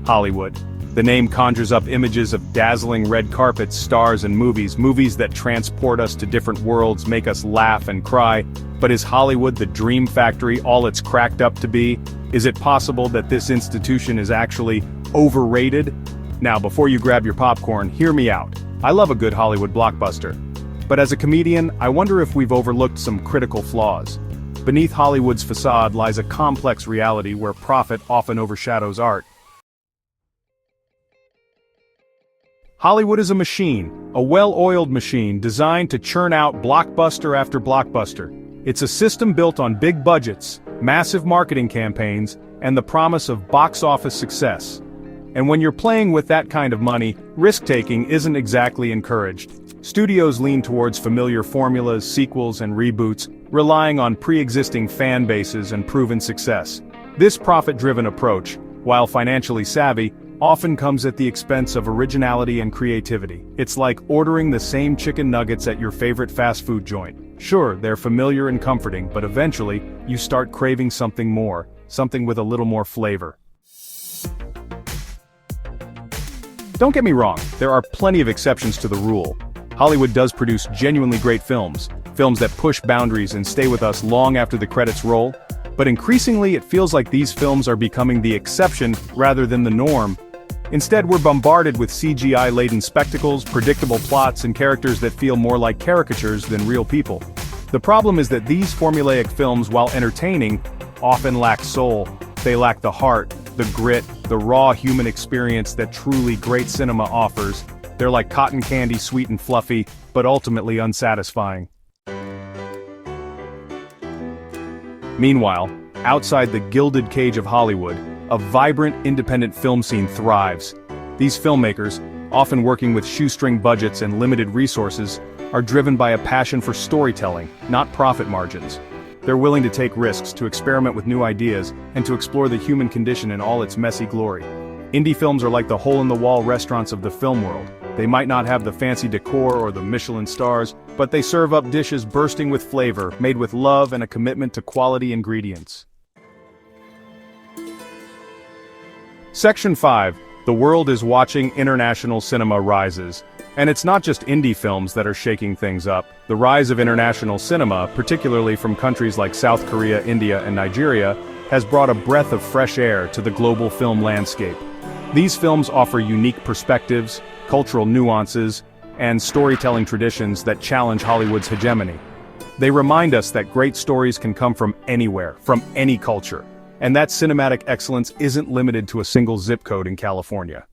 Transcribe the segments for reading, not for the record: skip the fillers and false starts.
Hollywood. The name conjures up images of dazzling red carpets, stars and movies that transport us to different worlds, make us laugh and cry. But is Hollywood the dream factory all it's cracked up to be? Is it possible that this institution is actually overrated? Now, before you grab your popcorn, hear me out. I love a good Hollywood blockbuster. But as a comedian, I wonder if we've overlooked some critical flaws. Beneath Hollywood's facade lies a complex reality where profit often overshadows art. Hollywood is a machine, a well-oiled machine designed to churn out blockbuster after blockbuster. It's a system built on big budgets, massive marketing campaigns, and the promise of box office success. And when you're playing with that kind of money, risk-taking isn't exactly encouraged. Studios lean towards familiar formulas, sequels, and reboots, relying on pre-existing fan bases and proven success. This profit-driven approach, while financially savvy, often comes at the expense of originality and creativity. It's like ordering the same chicken nuggets at your favorite fast food joint. Sure, they're familiar and comforting, but eventually, you start craving something more, something with a little more flavor. Don't get me wrong, there are plenty of exceptions to the rule. Hollywood does produce genuinely great films that push boundaries and stay with us long after the credits roll. But increasingly it feels like these films are becoming the exception rather than the norm. Instead, we're bombarded with CGI-laden spectacles, predictable plots, and characters that feel more like caricatures than real people. The problem is that these formulaic films, while entertaining, often lack soul. They lack the heart, the grit, the raw human experience that truly great cinema offers. They're like cotton candy, sweet and fluffy, but ultimately unsatisfying. Meanwhile, outside the gilded cage of Hollywood, a vibrant independent film scene thrives. These filmmakers, often working with shoestring budgets and limited resources, are driven by a passion for storytelling, not profit margins. They're willing to take risks, to experiment with new ideas, and to explore the human condition in all its messy glory. Indie films are like the hole-in-the-wall restaurants of the film world. They might not have the fancy decor or the Michelin stars, but they serve up dishes bursting with flavor, made with love and a commitment to quality ingredients. Section 5. The world is watching international cinema rises. And it's not just indie films that are shaking things up. The rise of international cinema, particularly from countries like South Korea, India, and Nigeria, has brought a breath of fresh air to the global film landscape. These films offer unique perspectives, cultural nuances, and storytelling traditions that challenge Hollywood's hegemony. They remind us that great stories can come from anywhere, from any culture. And that cinematic excellence isn't limited to a single zip code in California.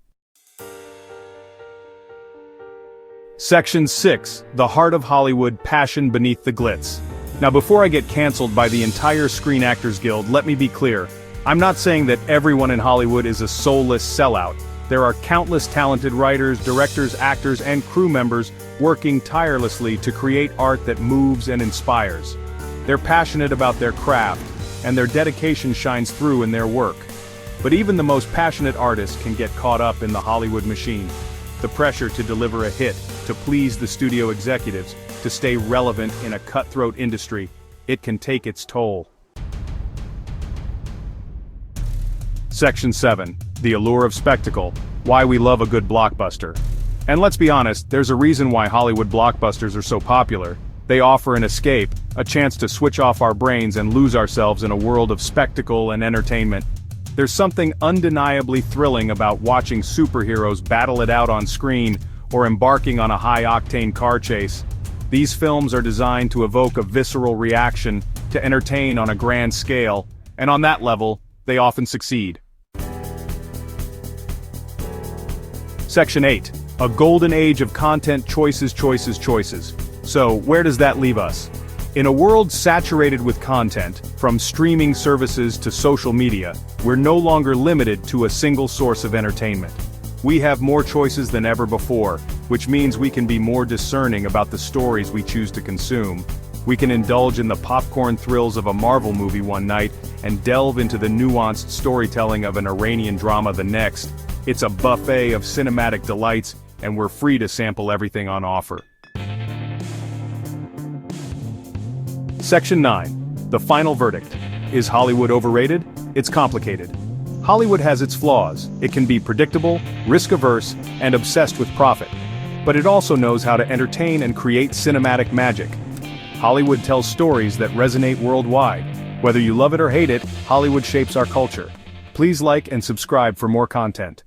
Section 6. The Heart of Hollywood, Passion Beneath the Glitz. Now before I get cancelled by the entire Screen Actors Guild, let me be clear. I'm not saying that everyone in Hollywood is a soulless sellout. There are countless talented writers, directors, actors, and crew members working tirelessly to create art that moves and inspires. They're passionate about their craft, and their dedication shines through in their work. But even the most passionate artists can get caught up in the Hollywood machine. The pressure to deliver a hit, to please the studio executives, to stay relevant in a cutthroat industry, it can take its toll. Section 7. The Allure of Spectacle. Why we love a good blockbuster. And let's be honest, there's a reason why Hollywood blockbusters are so popular. They offer an escape, a chance to switch off our brains and lose ourselves in a world of spectacle and entertainment. There's something undeniably thrilling about watching superheroes battle it out on screen or embarking on a high-octane car chase. These films are designed to evoke a visceral reaction, to entertain on a grand scale, and on that level, they often succeed. Section 8. A golden age of content choices. So, where does that leave us? In a world saturated with content, from streaming services to social media, we're no longer limited to a single source of entertainment. We have more choices than ever before, which means we can be more discerning about the stories we choose to consume. We can indulge in the popcorn thrills of a Marvel movie one night and delve into the nuanced storytelling of an Iranian drama the next. It's a buffet of cinematic delights, and we're free to sample everything on offer. Section 9. The final verdict. Is Hollywood overrated? It's complicated. Hollywood has its flaws. It can be predictable, risk-averse, and obsessed with profit. But it also knows how to entertain and create cinematic magic. Hollywood tells stories that resonate worldwide. Whether you love it or hate it, Hollywood shapes our culture. Please like and subscribe for more content.